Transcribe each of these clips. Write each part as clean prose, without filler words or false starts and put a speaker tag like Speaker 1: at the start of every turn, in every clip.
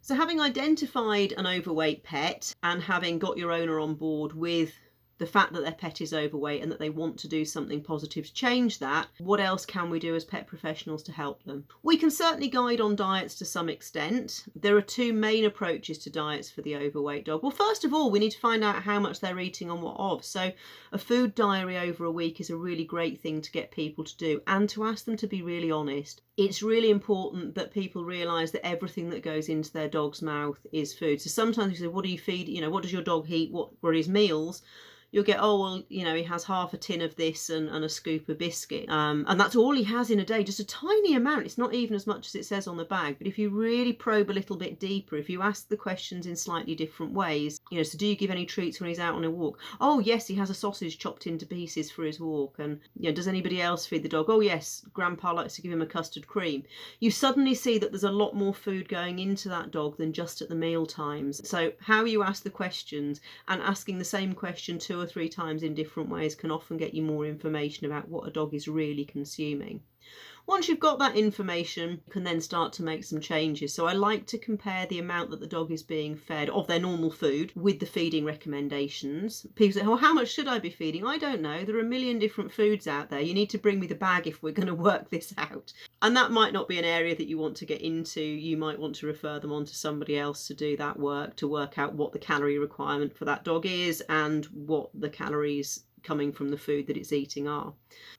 Speaker 1: So having identified an overweight pet and having got your owner on board with the fact that their pet is overweight and that they want to do something positive to change that, what else can we do as pet professionals to help them? We can certainly guide on diets to some extent. There are two main approaches to diets for the overweight dog. Well, first of all, we need to find out how much they're eating and what of. So a food diary over a week is a really great thing to get people to do and to ask them to be really honest. It's really important that people realise that everything that goes into their dog's mouth is food. So sometimes you say, what do you feed? What does your dog eat? What are his meals? You'll get, oh, well, he has half a tin of this and a scoop of biscuit. And that's all he has in a day, just a tiny amount. It's not even as much as it says on the bag. But if you really probe a little bit deeper, if you ask the questions in slightly different ways, so do you give any treats when he's out on a walk? Oh, yes, he has a sausage chopped into pieces for his walk. And does anybody else feed the dog? Oh, yes, Grandpa likes to give him a custard cream. You suddenly see that there's a lot more food going into that dog than just at the meal times. So how you ask the questions and asking the same question 2 or 3 times in different ways can often get you more information about what a dog is really consuming. Once you've got that information, you can then start to make some changes. So I like to compare the amount that the dog is being fed of their normal food with the feeding recommendations. People say, well, how much should I be feeding? I don't know. There are a million different foods out there. You need to bring me the bag if we're going to work this out. And that might not be an area that you want to get into. You might want to refer them on to somebody else to do that work, to work out what the calorie requirement for that dog is and what the calories coming from the food that it's eating are.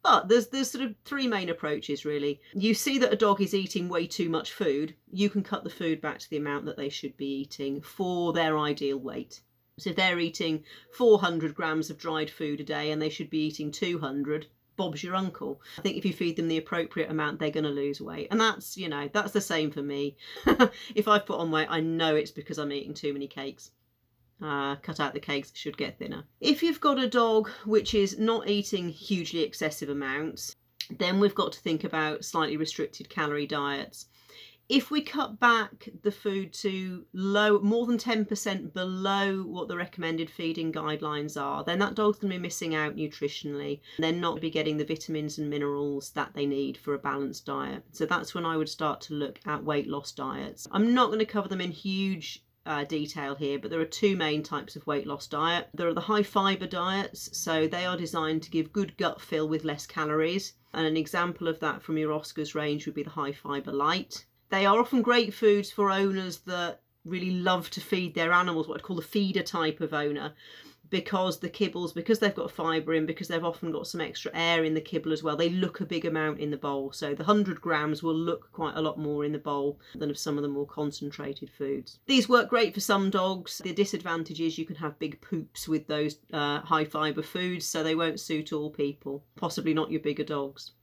Speaker 1: But there's sort of 3 main approaches really. You see that a dog is eating way too much food, you can cut the food back to the amount that they should be eating for their ideal weight. So if they're eating 400 grams of dried food a day and they should be eating 200, Bob's your uncle. I think if you feed them the appropriate amount, they're going to lose weight. And that's, that's the same for me. If I've put on weight, I know it's because I'm eating too many cakes. Cut out the cakes, it should get thinner. If you've got a dog which is not eating hugely excessive amounts, then we've got to think about slightly restricted calorie diets. If we cut back the food to more than 10% below what the recommended feeding guidelines are, then that dog's going to be missing out nutritionally. They're not going to be getting the vitamins and minerals that they need for a balanced diet. So that's when I would start to look at weight loss diets. I'm not going to cover them in huge detail here, but there are 2 main types of weight loss diet. There are the high fiber diets, so they are designed to give good gut fill with less calories, and an example of that from your Oscars range would be the high fiber light. They are often great foods for owners that really love to feed their animals, what I'd call the feeder type of owner, because the kibbles, because they've got fibre in, because they've often got some extra air in the kibble as well, they look a big amount in the bowl. So the 100 grams will look quite a lot more in the bowl than of some of the more concentrated foods. These work great for some dogs. The disadvantage is you can have big poops with those high fibre foods, so they won't suit all people, possibly not your bigger dogs.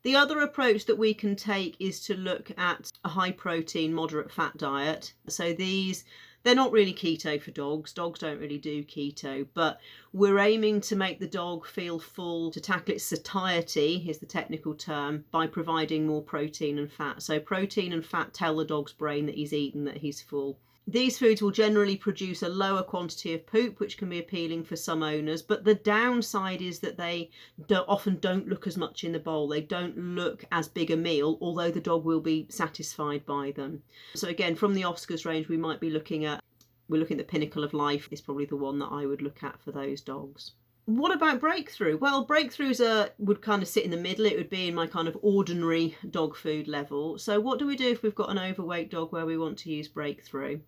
Speaker 1: The other approach that we can take is to look at a high protein, moderate fat diet. So they're not really keto for dogs. Dogs don't really do keto, but we're aiming to make the dog feel full, to tackle its satiety, is the technical term, by providing more protein and fat. So protein and fat tell the dog's brain that he's eaten, that he's full. These foods will generally produce a lower quantity of poop, which can be appealing for some owners, but the downside is that they often don't look as much in the bowl. They don't look as big a meal, although the dog will be satisfied by them. So again, from the Oscars range, we might be looking at the Pinnacle of Life is probably the one that I would look at for those dogs. What about breakthrough? Well, breakthroughs would kind of sit in the middle. It would be in my kind of ordinary dog food level. So what do we do if we've got an overweight dog where we want to use breakthrough?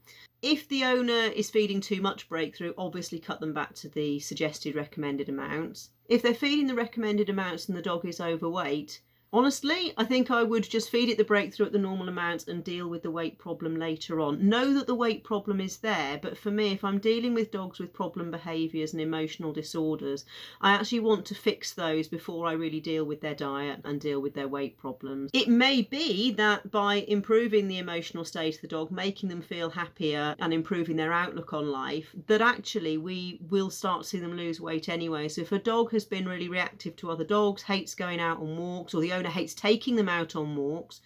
Speaker 1: If the owner is feeding too much breakthrough, obviously cut them back to the suggested recommended amounts. If they're feeding the recommended amounts and the dog is overweight, honestly, I think I would just feed it the breakthrough at the normal amounts and deal with the weight problem later on. Know that the weight problem is there, but for me, if I'm dealing with dogs with problem behaviours and emotional disorders, I actually want to fix those before I really deal with their diet and deal with their weight problems. It may be that by improving the emotional state of the dog, making them feel happier and improving their outlook on life, that actually we will start to see them lose weight anyway. So if a dog has been really reactive to other dogs, hates going out on walks, or the owner hates taking them out on walks,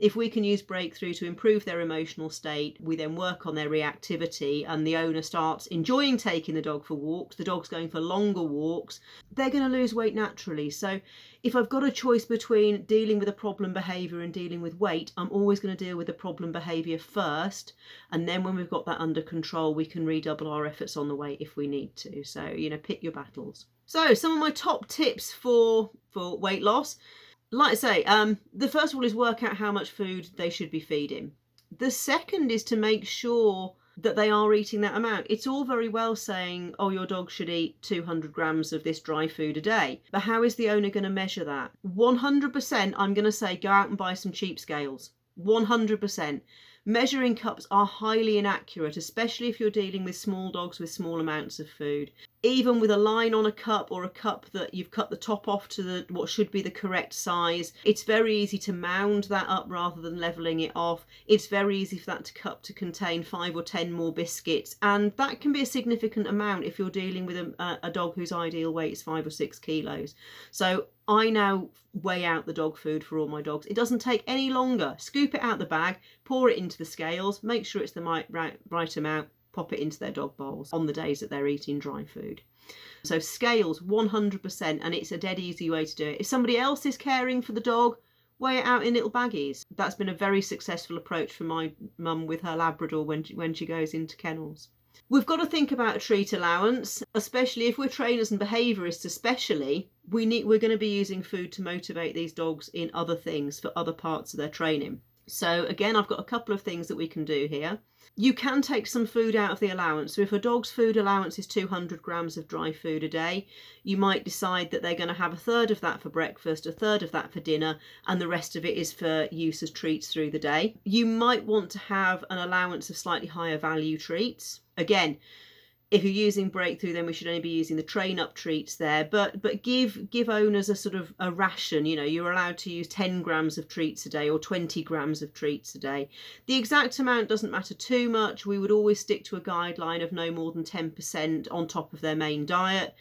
Speaker 1: If we can use breakthrough to improve their emotional state, we then work on their reactivity and the owner starts enjoying taking the dog for walks, the dog's going for longer walks, they're going to lose weight naturally. So if I've got a choice between dealing with a problem behaviour and dealing with weight, I'm always going to deal with the problem behaviour first, and then when we've got that under control, we can redouble our efforts on the weight if we need to. So, you know, pick your battles. So some of my top tips for weight loss. Like I say, the first one is work out how much food they should be feeding. The second is to make sure that they are eating that amount. It's all very well saying, oh, your dog should eat 200 grams of this dry food a day. But how is the owner going to measure that? 100%, I'm going to say go out and buy some cheap scales. 100%. Measuring cups are highly inaccurate, especially if you're dealing with small dogs with small amounts of food. Even with a line on a cup or a cup that you've cut the top off to what should be the correct size, it's very easy to mound that up rather than levelling it off. It's very easy for that cup to contain 5 or 10 more biscuits, and that can be a significant amount if you're dealing with a dog whose ideal weight is 5 or 6 kilos. So I now weigh out the dog food for all my dogs. It doesn't take any longer. Scoop it out the bag, pour it into the scales, make sure it's the right amount, pop it into their dog bowls on the days that they're eating dry food. So scales, 100%, and it's a dead easy way to do it. If somebody else is caring for the dog, weigh it out in little baggies. That's been a very successful approach for my mum with her Labrador when she goes into kennels. We've got to think about a treat allowance, especially if we're trainers and behaviourists especially. We're going to be using food to motivate these dogs in other things for other parts of their training. So again, I've got a couple of things that we can do here. You can take some food out of the allowance. So if a dog's food allowance is 200 grams of dry food a day, you might decide that they're going to have a third of that for breakfast, a third of that for dinner, and the rest of it is for use as treats through the day. You might want to have an allowance of slightly higher value treats. Again, if you're using breakthrough, then we should only be using the train up treats there, but give owners a sort of a ration. You know, you're allowed to use 10 grams of treats a day or 20 grams of treats a day. The exact amount doesn't matter too much. We would always stick to a guideline of no more than 10% on top of their main diet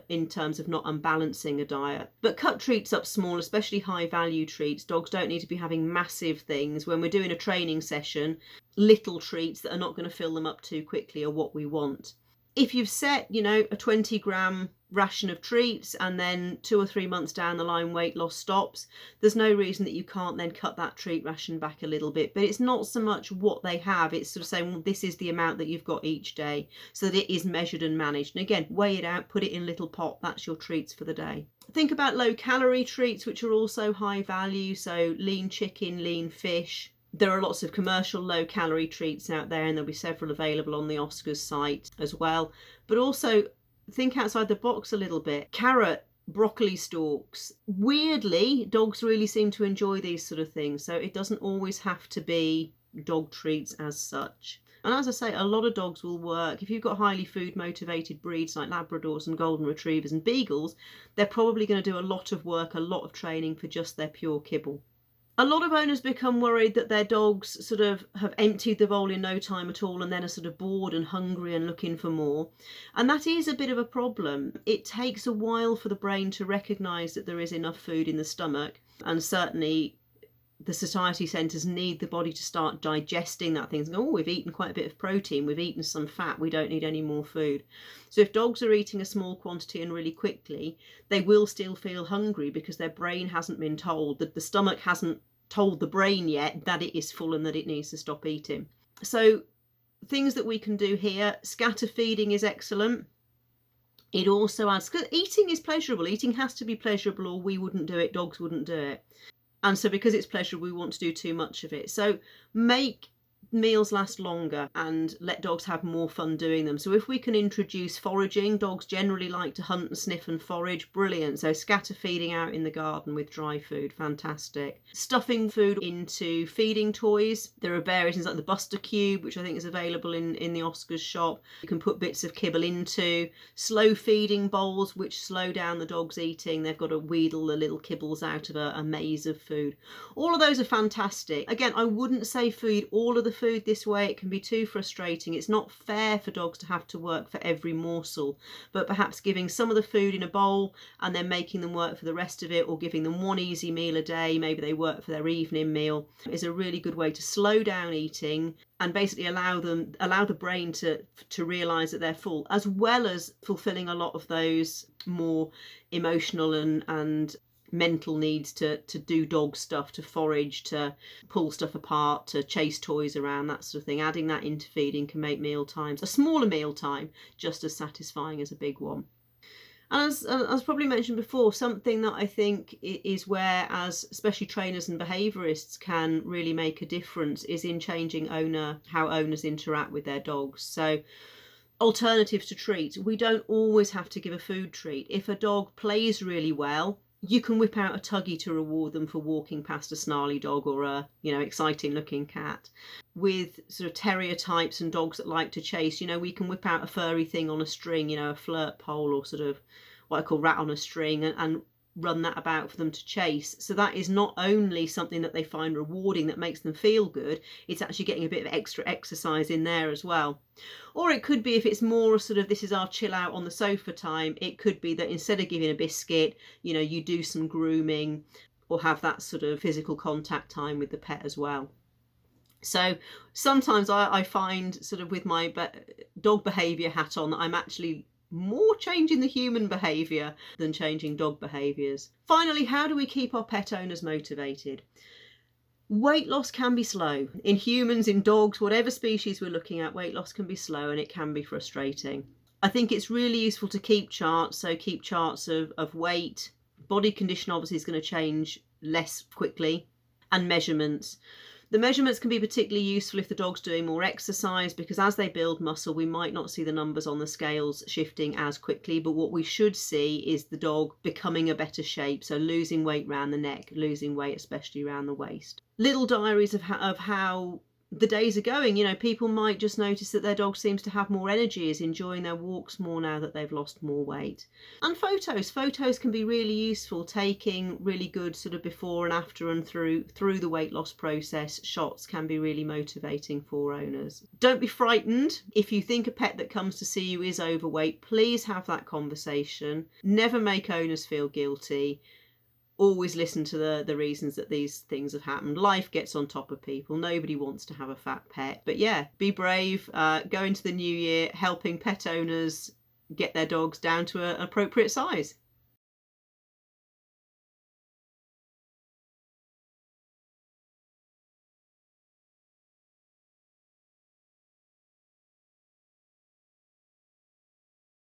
Speaker 1: in terms of not unbalancing a diet. But cut treats up small, especially high value treats. Dogs don't need to be having massive things. When we're doing a training session, little treats that are not going to fill them up too quickly are what we want. If you've set, you know, a 20-gram ration of treats and then 2 or 3 months down the line weight loss stops, there's no reason that you can't then cut that treat ration back a little bit. But it's not so much what they have, it's sort of saying, well, this is the amount that you've got each day, so that it is measured and managed. And again, weigh it out, put it in a little pot, that's your treats for the day. Think about low calorie treats, which are also high value, so lean chicken, lean fish. There are lots of commercial low-calorie treats out there, and there'll be several available on the Oscars site as well. But also think outside the box a little bit. Carrot, broccoli stalks. Weirdly, dogs really seem to enjoy these sort of things, so it doesn't always have to be dog treats as such. And as I say, a lot of dogs will work. If you've got highly food-motivated breeds like Labradors and Golden Retrievers and Beagles, they're probably going to do a lot of work, a lot of training for just their pure kibble. A lot of owners become worried that their dogs sort of have emptied the bowl in no time at all and then are sort of bored and hungry and looking for more. And that is a bit of a problem. It takes a while for the brain to recognise that there is enough food in the stomach, and certainly the satiety centres need the body to start digesting that thing and go, oh, we've eaten quite a bit of protein, we've eaten some fat, we don't need any more food. So if dogs are eating a small quantity and really quickly, they will still feel hungry because their brain hasn't been told, that the stomach hasn't told the brain yet that it is full and that it needs to stop eating. So things that we can do here, scatter feeding is excellent. It also adds, because eating is pleasurable, eating has to be pleasurable or we wouldn't do it, dogs wouldn't do it. And so because it's pleasurable, we want to do too much of it. So make meals last longer and let dogs have more fun doing them. So if we can introduce foraging, dogs generally like to hunt and sniff and forage, brilliant. So scatter feeding out in the garden with dry food, fantastic. Stuffing food into feeding toys. There are variations like the Buster Cube, which I think is available in the Oscars shop. You can put bits of kibble into. Slow feeding bowls, which slow down the dog's eating. They've got to wheedle the little kibbles out of a maze of food. All of those are fantastic. Again, I wouldn't say feed all of the food this way, it can be too frustrating. It's not fair for dogs to have to work for every morsel, but perhaps giving some of the food in a bowl and then making them work for the rest of it, or giving them one easy meal a day, maybe they work for their evening meal, is a really good way to slow down eating and basically allow the brain to realize that they're full, as well as fulfilling a lot of those more emotional and mental needs to do dog stuff, to forage, to pull stuff apart, to chase toys around, that sort of thing. Adding that into feeding can make meal times, a smaller meal time, just as satisfying as a big one. And as probably mentioned before, something that I think is where, as especially trainers and behaviourists can really make a difference, is in changing how owners interact with their dogs. So alternatives to treats. We don't always have to give a food treat. If a dog plays really well, you can whip out a tuggy to reward them for walking past a snarly dog or a, exciting looking cat. With sort of terrier types and dogs that like to chase, we can whip out a furry thing on a string, a flirt pole, or sort of what I call rat on a string, and run that about for them to chase. So that is not only something that they find rewarding that makes them feel good, it's actually getting a bit of extra exercise in there as well. Or it could be, if it's more sort of this is our chill out on the sofa time, it could be that instead of giving a biscuit, you do some grooming or have that sort of physical contact time with the pet as well. So sometimes I find, sort of with my dog behaviour hat on, that I'm actually more changing the human behaviour than changing dog behaviours. Finally, how do we keep our pet owners motivated? Weight loss can be slow. In humans, in dogs, whatever species we're looking at, weight loss can be slow and it can be frustrating. I think it's really useful to keep charts. So keep charts of weight. Body condition obviously is going to change less quickly, and measurements. The measurements can be particularly useful if the dog's doing more exercise, because as they build muscle, we might not see the numbers on the scales shifting as quickly, but what we should see is the dog becoming a better shape, so losing weight around the neck, losing weight especially around the waist. Little diaries of how the days are going. People might just notice that their dog seems to have more energy, is enjoying their walks more now that they've lost more weight. And photos can be really useful, taking really good sort of before and after and through the weight loss process. Shots can be really motivating for owners. Don't be frightened if you think a pet that comes to see you is overweight. Please have that conversation. Never make owners feel guilty. Always listen to the reasons that these things have happened. Life gets on top of people. Nobody wants to have a fat pet. But yeah, be brave. Go into the new year helping pet owners get their dogs down to an appropriate size.